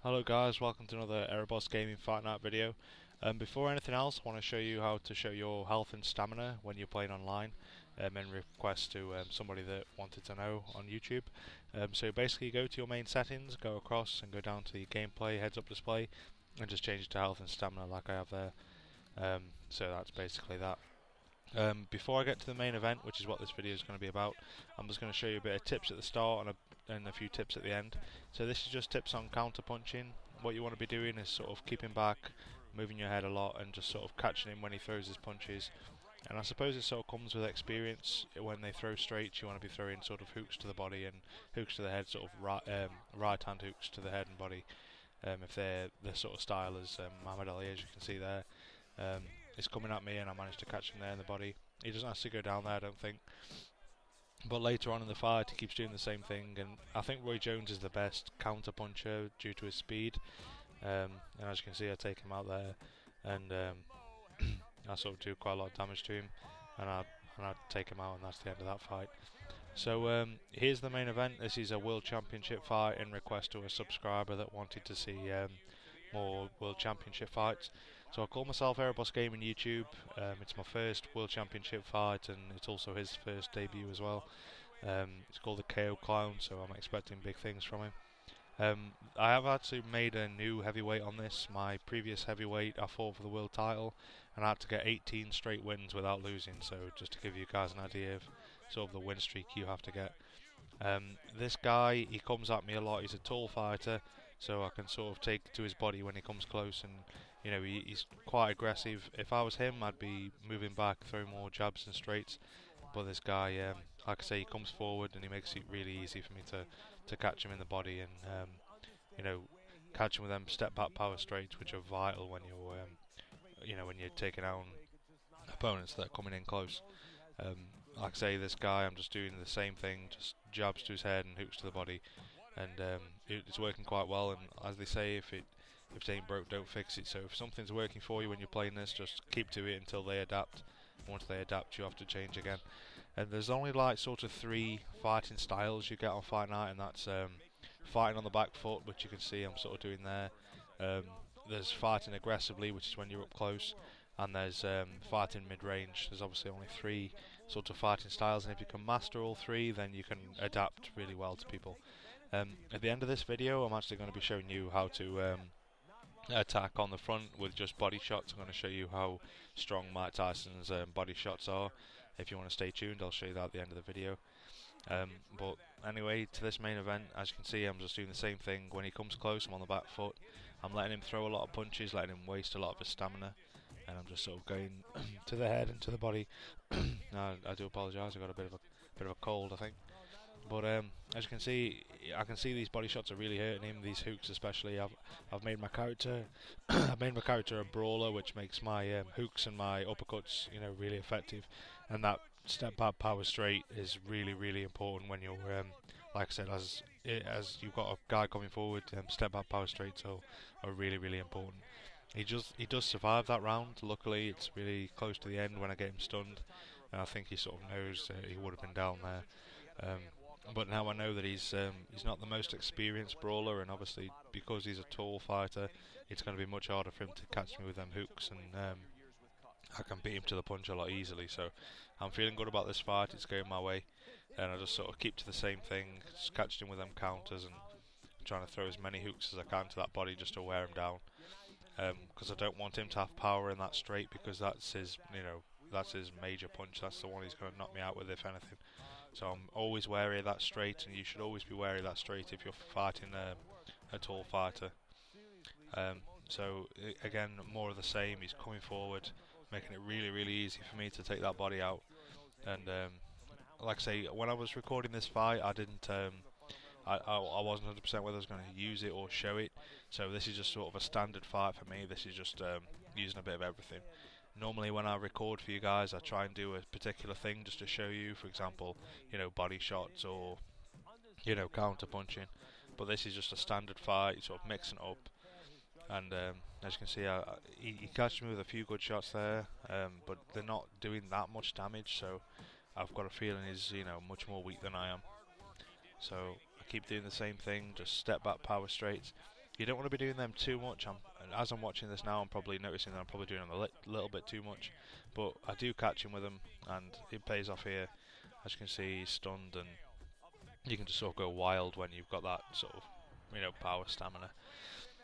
Hello guys, welcome to another Erebos Gaming Fight Night video. Before anything else, I want to show you how to show your health and stamina when you're playing online in request to somebody that wanted to know on YouTube. So basically go to your main settings, go across and go down to the gameplay heads up display and just change it to health and stamina like I have there. So that's basically that. Before I get to the main event, which is what this video is going to be about, I'm just going to show you a bit of tips at the start and a few tips at the end. So this is just tips on counter punching. What you want to be doing is sort of keeping back, moving your head a lot, and just sort of catching him when he throws his punches. And I suppose it sort of comes with experience. When they throw straights, you want to be throwing sort of hooks to the body and hooks to the head, sort of right hand hooks to the head and body. If they're the sort of style as Muhammad Ali, as you can see there. It's coming at me and I managed to catch him there in the body. He doesn't have to go down there, I don't think. But later on in the fight, he keeps doing the same thing, and I think Roy Jones is the best counter puncher due to his speed. And as you can see, I take him out there, and I sort of do quite a lot of damage to him, and I take him out, and that's the end of that fight. So here's the main event. This is a World Championship fight in request to a subscriber that wanted to see more World Championship fights. So I call myself Erebos Gaming YouTube. It's my first World Championship fight, and it's also his first debut as well. It's called the KO Clown, so I'm expecting big things from him. I have actually made a new heavyweight on this. My previous heavyweight, I fought for the world title, and I had to get 18 straight wins without losing. So just to give you guys an idea of sort of the win streak you have to get. This guy, he comes at me a lot. He's a tall fighter, so I can sort of take to his body when he comes close, and you know he's quite aggressive. If I was him, I'd be moving back, throwing more jabs and straights. But this guy, like I say, he comes forward and he makes it really easy for me to catch him in the body and you know catch him with them step back power straights, which are vital when when you're taking out opponents that are coming in close. Like I say, this guy, I'm just doing the same thing, just jabs to his head and hooks to the body, and it's working quite well. And as they say, if it ain't broke, don't fix it. So if something's working for you when you're playing this, just keep to it until they adapt. Once they adapt, you have to change again. And there's only like sort of 3 fighting styles you get on Fight Night, and that's fighting on the back foot, which you can see I'm sort of doing there. There's fighting aggressively, which is when you're up close, and there's fighting mid-range. There's obviously only 3 sort of fighting styles, and if you can master all 3, then you can adapt really well to people. At the end of this video, I'm actually going to be showing you how to attack on the front with just body shots. I'm going to show you how strong Mike Tyson's body shots are. If you want to stay tuned, I'll show you that at the end of the video. But anyway, to this main event, as you can see, I'm just doing the same thing. When he comes close, I'm on the back foot. I'm letting him throw a lot of punches, letting him waste a lot of his stamina, and I'm just sort of going to the head and to the body. I do apologise. I got a bit of a cold, I think. But as you can see, I can see these body shots are really hurting him. These hooks, especially. I've made my character, I've made my character a brawler, which makes my hooks and my uppercuts, really effective. And that step back power straight is really important when you're, like I said, as you've got a guy coming forward. Step back power straights are really important. He does survive that round. Luckily, it's really close to the end when I get him stunned, and I think he sort of knows he would have been down there. But now I know that he's not the most experienced brawler, and obviously because he's a tall fighter, it's going to be much harder for him to catch me with them hooks, and I can beat him to the punch a lot easily. So I'm feeling good about this fight. It's going my way, and I just sort of keep to the same thing, just catching him with them counters and trying to throw as many hooks as I can to that body just to wear him down. Because I don't want him to have power in that straight, because that's his major punch. That's the one he's going to knock me out with, if anything. So I'm always wary of that straight, and you should always be wary of that straight if you're fighting a tall fighter. So again, more of the same. He's coming forward, making it really easy for me to take that body out. And like I say, when I was recording this fight, I didn't. I wasn't 100% whether I was going to use it or show it. So this is just sort of a standard fight for me. This is just using a bit of everything. Normally when I record for you guys, I try and do a particular thing just to show you, for example, body shots or, counter punching. But this is just a standard fight, sort of mixing it up. And as you can see, he catches me with a few good shots there, but they're not doing that much damage, so I've got a feeling he's, much more weak than I am. So I keep doing the same thing, just step back power straights. you don't want to be doing them too much. As I'm watching this now, I'm probably noticing that I'm probably doing them a little bit too much, but I do catch him with them, and it pays off here. As you can see, he's stunned, and you can just sort of go wild when you've got that sort of, power stamina.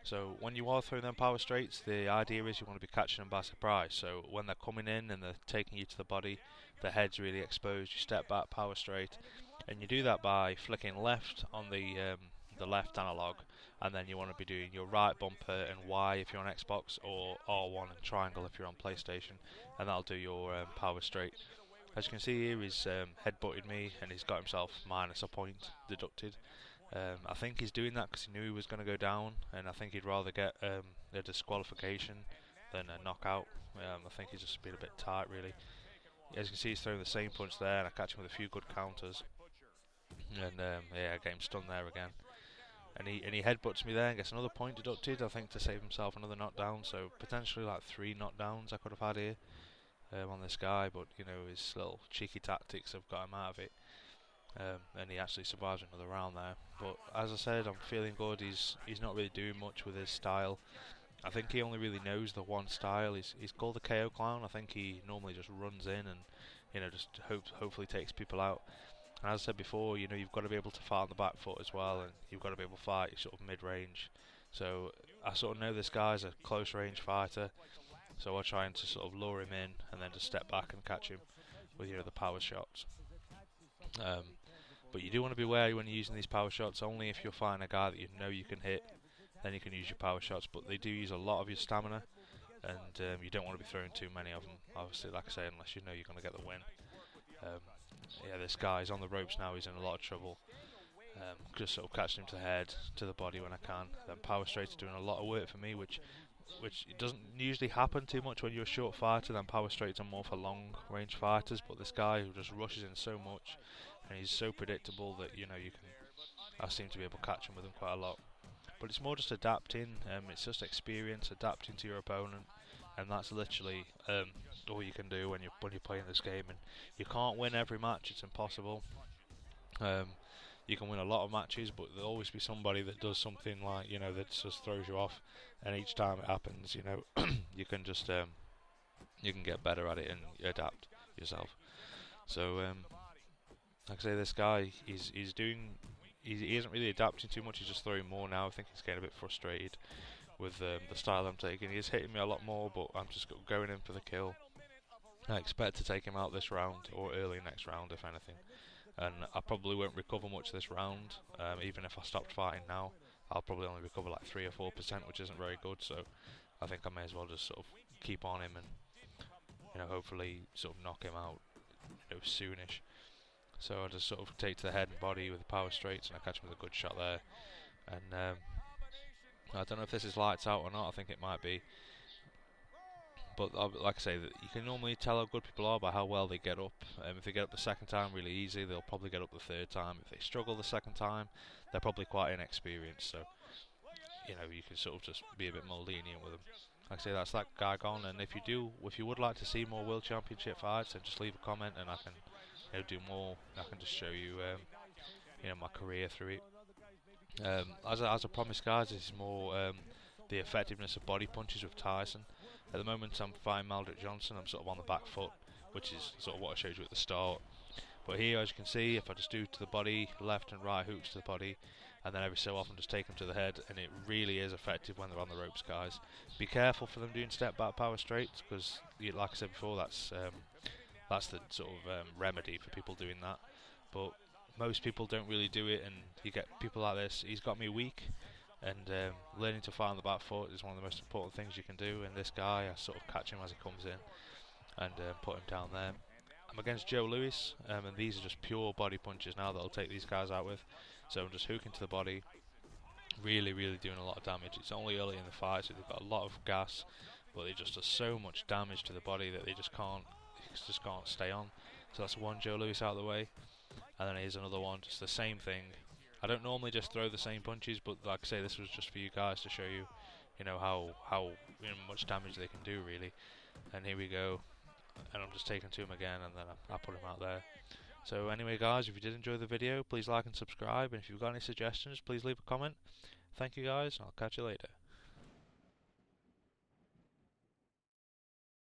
So when you are throwing them power straights, the idea is you want to be catching them by surprise. So when they're coming in and they're taking you to the body, the head's really exposed, you step back, power straight, and you do that by flicking left on the left analog, and then you want to be doing your right bumper and Y if you're on Xbox, or R1 and triangle if you're on PlayStation, and that'll do your power straight. As you can see here, he's headbutted me and he's got himself minus a point deducted. I think he's doing that because he knew he was going to go down, and I think he'd rather get a disqualification than a knockout. I think he's just been a bit tight, really. As you can see, he's throwing the same punch there, and I catch him with a few good counters. And yeah, I get him stunned there again. And he headbutts me there and gets another point deducted, I think, to save himself another knockdown. So potentially like 3 knockdowns I could have had here on this guy, but his little cheeky tactics have got him out of it. And he actually survives another round there. But as I said, I'm feeling good. He's not really doing much with his style. I think he only really knows the one style. He's called the KO Clown. I think he normally just runs in and just hopefully takes people out. And as I said before, you've got to be able to fight on the back foot as well, and you've got to be able to fight sort of mid-range. So I sort of know this guy's a close range fighter, so I'm trying to sort of lure him in and then just step back and catch him with the power shots. But you do want to be wary when you're using these power shots. Only if you're fighting a guy that you know you can hit, then you can use your power shots. But they do use a lot of your stamina, and you don't want to be throwing too many of them, obviously, like I say, unless you know you're going to get the win. Yeah, this guy's on the ropes now. He's in a lot of trouble. Just sort of catching him to the head, to the body when I can. Then power straights are doing a lot of work for me, which it doesn't usually happen too much when you're a short fighter. Then power straights are more for long range fighters. But this guy who just rushes in so much, and he's so predictable that I seem to be able to catch him with him quite a lot. But it's more just adapting. It's just experience, adapting to your opponent, and that's literally all you can do when you're playing this game. And you can't win every match; it's impossible. You can win a lot of matches, but there'll always be somebody that does something like that just throws you off. And each time it happens, you can just you can get better at it and adapt yourself. So like I say, this guy he isn't really adapting too much. He's just throwing more now. I think he's getting a bit frustrated with the style I'm taking. He's hitting me a lot more, but I'm just going in for the kill. I expect to take him out this round or early next round, if anything. And I probably won't recover much this round. Even if I stopped fighting now, I'll probably only recover like 3 or 4%, which isn't very good. So I think I may as well just sort of keep on him and hopefully sort of knock him out soonish. So I just sort of take to the head and body with the power straights, and I catch him with a good shot there. And I don't know if this is lights out or not. I think it might be. But like I say, you can normally tell how good people are by how well they get up. If they get up the second time really easy, they'll probably get up the third time. If they struggle the second time, they're probably quite inexperienced. So you can sort of just be a bit more lenient with them. Like I say, that's that guy gone. And if you would like to see more World Championship fights, then just leave a comment and I can do more. I can just show you my career through it. As I promised, guys, this is more the effectiveness of body punches with Tyson. At the moment I'm fighting Maldrick Johnson. I'm sort of on the back foot, which is sort of what I showed you at the start. But here, as you can see, if I just do to the body, left and right hooks to the body, and then every so often just take them to the head, and it really is effective when they're on the ropes, guys. Be careful for them doing step back power straights, because like I said before, that's the sort of remedy for people doing that. But most people don't really do it, and you get people like this. He's got me weak, and learning to fight on the back foot is one of the most important things you can do. And this guy, I sort of catch him as he comes in and put him down there. I'm against Joe Lewis, and these are just pure body punches now that I'll take these guys out with. So I'm just hooking to the body, really doing a lot of damage. It's only early in the fight, so they've got a lot of gas, but they just do so much damage to the body that they just can't stay on. So that's one Joe Lewis out of the way, and then here's another one, just the same thing. I don't normally just throw the same punches, but like I say, this was just for you guys to show you, how much damage they can do, really. And here we go, and I'm just taking to him again, and then I put him out there. So anyway, guys, if you did enjoy the video, please like and subscribe, and if you've got any suggestions, please leave a comment. Thank you guys, and I'll catch you later.